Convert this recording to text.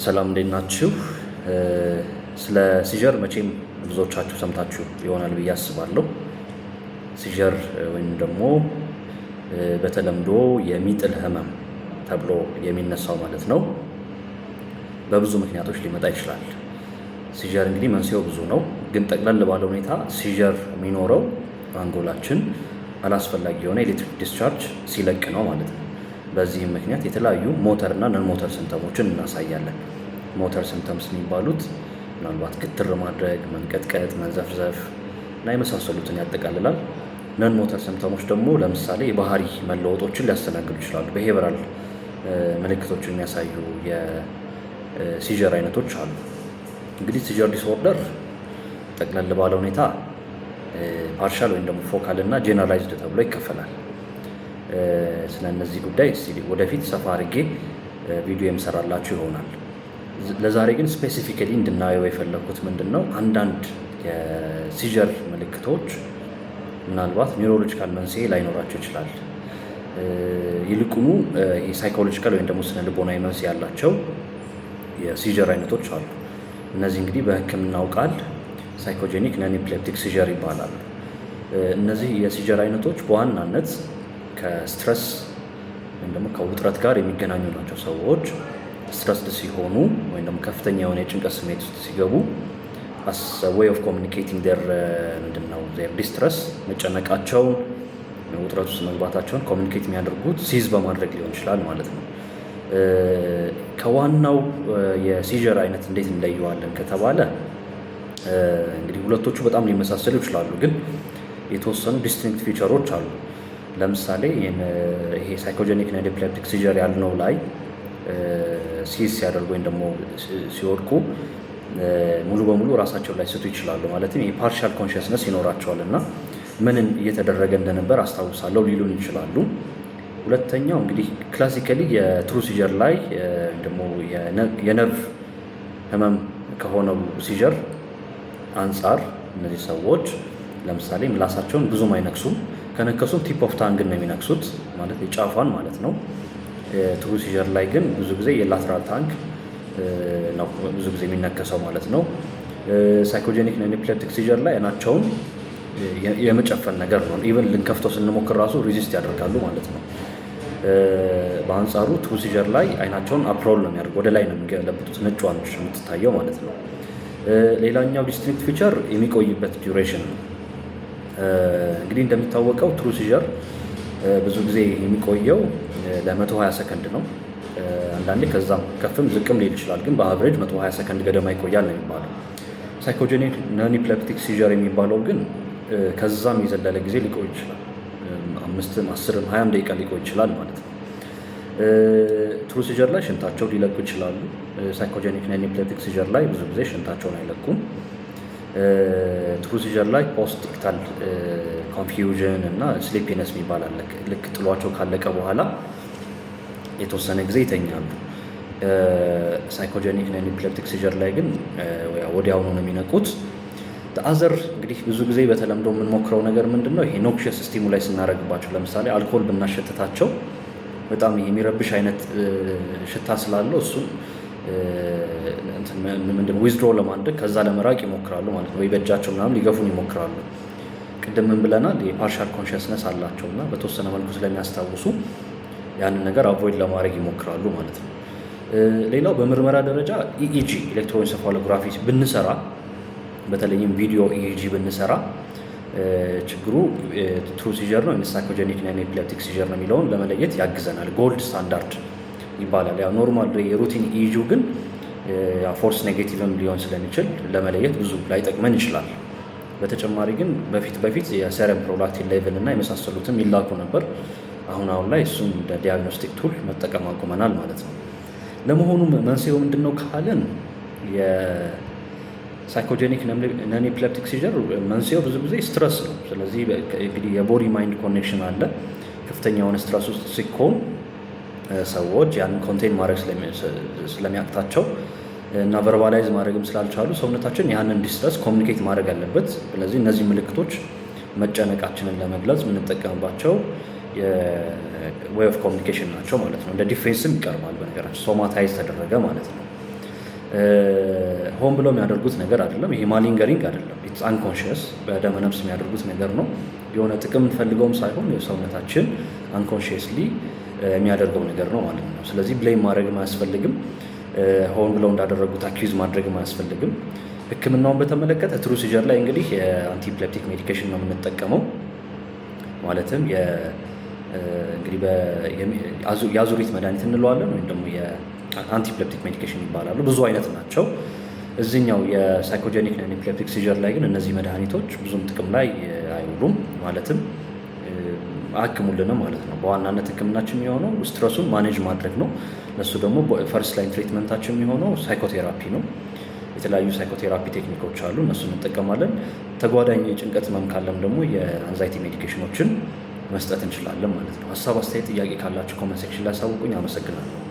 ሰላም እንዴት ናችሁ? ስለ ሲጀር መቼም ብዙዎቻችሁ ሰምታችሁ ይሆናል ብዬ አስባለሁ። ሲጀር ወይም ደግሞ በተለምዶ የሚጥል ህመም ተብሎ የሚነሳው ማለት ነው በብዙ ምክንያቶች ሊመጣ ይችላል። ሲጀር እንግዲህ መንስኤው ብዙ ነው፣ ግን ጠቅለል ባለ ሁኔታ ሲጀር የሚኖረው አንጎላችን አላስፈላጊ የሆነ ኤሌክትሪክ ዲስቻርጅ ሲለቅ ነው ማለት ነው። በዚህም ምክንያት የተለያዩ ሞተር እና ነን ሞተር ሲምፕተሞችን እናሳያለን። ሞተር ሲምፕተምስ የሚባሉት ምናልባት ግትር ማድረግ፣ መንቀጥቀጥ፣ መንዘፍዘፍ እና የመሳሰሉትን ያጠቃልላል። ነን ሞተር ሲምፕተሞች ደግሞ ለምሳሌ የባህሪ መለወጦችን ሊያስተናግዱ ይችላሉ። ቢሄቨራል ምልክቶችን የሚያሳዩ የሲጀር አይነቶች አሉ። እንግዲህ ሲጀር ዲስኦርደር ጠቅለል ባለ ሁኔታ ፓርሻል ወይም ደግሞ ፎካል እና ጄነራላይዝድ ተብሎ ይከፈላል። ስለ እነዚህ ጉዳይ ወደፊት ሰፋ አድርጌ ቪዲዮ የምሰራላችሁ ይሆናል። ለዛሬ ግን ስፔሲፊካሊ እንድናየው የፈለኩት ምንድን ነው፣ አንዳንድ የሲጀር ምልክቶች ምናልባት ኒውሮሎጂካል መንስኤ ላይኖራቸው ይችላል። ይልቁኑ ሳይኮሎጂካል ወይም ደግሞ ስነ ልቦናዊ መንስኤ ያላቸው የሲጀር አይነቶች አሉ። እነዚህ እንግዲህ በሕክምናው ቃል ሳይኮጄኒክ ነን ኢፒሌፕቲክ ሲጀር ይባላሉ። እነዚህ የሲጀር አይነቶች በዋናነት ከስትረስ ወይም ደግሞ ከውጥረት ጋር የሚገናኙ ናቸው። ሰዎች ስትረስድ ሲሆኑ ወይም ደግሞ ከፍተኛ የሆነ የጭንቀት ስሜት ውስጥ ሲገቡ አስ ዌይ ኦፍ ኮሚኒኬቲንግ ዜር ዲስትረስ መጨነቃቸውን፣ ውጥረት ውስጥ መግባታቸውን ኮሚኒኬት የሚያደርጉት ሲዝ በማድረግ ሊሆን ይችላል ማለት ነው። ከዋናው የሲጀር አይነት እንዴት እንለየዋለን ከተባለ እንግዲህ ሁለቶቹ በጣም ሊመሳሰሉ ይችላሉ፣ ግን የተወሰኑ ዲስቲንክት ፊቸሮች አሉ። ለምሳሌ ይሄ ሳይኮጄኒክ ነን ኢፒሌፕቲክ ሲጀር ያልነው ላይ ሲዝ ሲያደርጉ ወይም ደግሞ ሲወድቁ ሙሉ በሙሉ ራሳቸውን ላይ ስቱ ይችላሉ። ማለትም የፓርሻል ኮንሽስነስ ይኖራቸዋል እና ምንን እየተደረገ እንደነበር አስታውሳለሁ ሊሉን ይችላሉ። ሁለተኛው እንግዲህ ክላሲካሊ የትሩ ሲጀር ላይ ደግሞ የነርቭ ህመም ከሆነው ሲጀር አንጻር እነዚህ ሰዎች ለምሳሌ ምላሳቸውን ብዙም አይነክሱም። ከነከሱም ቲፕ ኦፍ ታንግን ነው የሚነክሱት፣ ማለት የጫፏን ማለት ነው። ትሩ ሲጀር ላይ ግን ብዙ ጊዜ የላትራል ታንግ ነው ብዙ ጊዜ የሚነከሰው ማለት ነው። ሳይኮጄኒክ ነን ኢፒሌፕቲክ ሲጀር ላይ አይናቸውን የመጨፈን ነገር ነው። ኢቨን ልንከፍተው ስንሞክር ራሱ ሪዚስት ያደርጋሉ ማለት ነው። በአንጻሩ ትሩ ሲጀር ላይ አይናቸውን አፕሮል ነው የሚያደርጉ፣ ወደ ላይ ነው የሚገለብጡት፣ ነጯን የምትታየው ማለት ነው። ሌላኛው ዲስቲንክት ፊቸር የሚቆይበት ዲዩሬሽን ነው። እንግዲህ እንደሚታወቀው ትሩ ሲጀር ብዙ ጊዜ የሚቆየው ለ120 ሰከንድ ነው። አንዳንዴ ከዛም ከፍም ዝቅም ሊል ይችላል፣ ግን በአቨሬጅ 120 ሰከንድ ገደማ ይቆያል ነው የሚባለው። ሳይኮጄኒክ ነን ኢፒሌፕቲክ ሲጀር የሚባለው ግን ከዛም የዘለለ ጊዜ ሊቆይ ይችላል። 5፣ 10፣ 20 ደቂቃ ሊቆይ ይችላል ማለት ነው። ትሩ ሲጀር ላይ ሽንታቸው ሊለቁ ይችላሉ። ሳይኮጄኒክ ነን ኢፒሌፕቲክ ሲጀር ላይ ብዙ ጊዜ ሽንታቸውን አይለቁም። ትሩ ሲጀር ላይ ፖስት ኢክታል ኮንፊውዥን እና ስሊፒነስ የሚባል አለ። ልክ ጥሏቸው ካለቀ በኋላ የተወሰነ ጊዜ ይተኛሉ። ሳይኮጄኒክ ነን ኢፒሌፕቲክ ሲጀር ላይ ግን ወዲያውኑ ነው የሚነቁት። አዘር እንግዲህ ብዙ ጊዜ በተለምዶ የምንሞክረው ነገር ምንድን ነው፣ ይሄ ኖክሽስ ስቲሙላይ ስናደርግባቸው፣ ለምሳሌ አልኮል ብናሸትታቸው በጣም የሚረብሽ አይነት ሽታ ስላለው እሱን ምንድን ዊዝድሮ ለማድረግ ከዛ ለመራቅ ይሞክራሉ ማለት ነው። ወይ በእጃቸው ምናምን ሊገፉን ይሞክራሉ። ቅድም ምን ብለናል፣ የፓርሻል ኮንሽስነስ አላቸው እና በተወሰነ መልኩ ስለሚያስታውሱ ያንን ነገር አቮይድ ለማድረግ ይሞክራሉ ማለት ነው። ሌላው በምርመራ ደረጃ ኢኢጂ ኤሌክትሮኢንሴፋሎግራፊ ብንሰራ፣ በተለይም ቪዲዮ ኢኢጂ ብንሰራ ችግሩ ትሩ ሲጀር ነው ወይም ሳይኮጄኒክ ነን ኢፒሌፕቲክ ሲጀር ነው የሚለውን ለመለየት ያግዘናል። ጎልድ ስታንዳርድ ይባላል። ያው ኖርማል የሩቲን ኢኢጂው ግን ፎርስ ኔጌቲቭም ሊሆን ስለሚችል ለመለየት ብዙ ላይጠቅመን ይችላል። በተጨማሪ ግን በፊት የሴረም ፕሮላክቲን ሌቭል እና የመሳሰሉትም ይላኩ ነበር። አሁን ላይ እሱም እንደ ዲያግኖስቲክ ቱል መጠቀም አቁመናል ማለት ነው። ለመሆኑ መንስኤው ምንድን ነው ካልን የሳይኮጄኒክ ነን ኢፒሌፕቲክ ሲጀር መንስኤው ብዙ ጊዜ ስትረስ ነው። ስለዚህ እንግዲህ የቦዲ ማይንድ ኮኔክሽን አለ። ከፍተኛ የሆነ ስትረስ ውስጥ ሲኮን ሰዎች ያንን ኮንቴን ማድረግ ስለሚያቅታቸው እና ቨርባላይዝ ማድረግም ስላልቻሉ ሰውነታችን ያንን ዲስትረስ ኮሚኒኬት ማድረግ አለበት። ስለዚህ እነዚህ ምልክቶች መጨነቃችንን ለመግለጽ የምንጠቀምባቸው ዌይ ኦፍ ኮሚኒኬሽን ናቸው ማለት ነው። እንደ ዲፌንስም ይቀርባል። በነገራችን ሶማታይዝ ተደረገ ማለት ነው። ሆን ብለው የሚያደርጉት ነገር አይደለም። ይሄ ማሊንገሪንግ አይደለም። ኢትስ አንኮንሽስ በደመ ነፍስ የሚያደርጉት ነገር ነው። የሆነ ጥቅም ፈልገውም ሳይሆን የሰውነታችን አንኮንሽስሊ የሚያደርገው ነገር ነው ማለት ነው። ስለዚህ ብሌም ማድረግም አያስፈልግም። ሆን ብለው እንዳደረጉት አኪዝ ማድረግም አያስፈልግም። ህክምናውን በተመለከተ ትሩ ሲጀር ላይ እንግዲህ የአንቲፕሌፕቲክ ሜዲኬሽን ነው የምንጠቀመው። ማለትም እንግዲህ የአዙሪት መድኃኒት እንለዋለን ወይም ደግሞ የአንቲፕሌፕቲክ ሜዲኬሽን ይባላሉ። ብዙ አይነት ናቸው። እዚህኛው የሳይኮጀኒክ ነን ኤፒሌፕቲክ ሲጀር ላይ ግን እነዚህ መድኃኒቶች ብዙም ጥቅም ላይ አይውሉም። ማለትም አያክሙልንም ማለት ነው። በዋናነት ህክምናችን የሚሆነው ስትረሱን ማኔጅ ማድረግ ነው። እነሱ ደግሞ ፈርስት ላይን ትሪትመንታችን የሚሆነው ሳይኮቴራፒ ነው። የተለያዩ ሳይኮቴራፒ ቴክኒኮች አሉ፣ እነሱ እንጠቀማለን። ተጓዳኝ የጭንቀት ህመም ካለም ደግሞ የአንዛይቲ ሜዲኬሽኖችን መስጠት እንችላለን ማለት ነው። ሀሳብ፣ አስተያየት፣ ጥያቄ ካላችሁ ኮመንት ሴክሽን ላይ አሳውቁኝ። አመሰግናለሁ።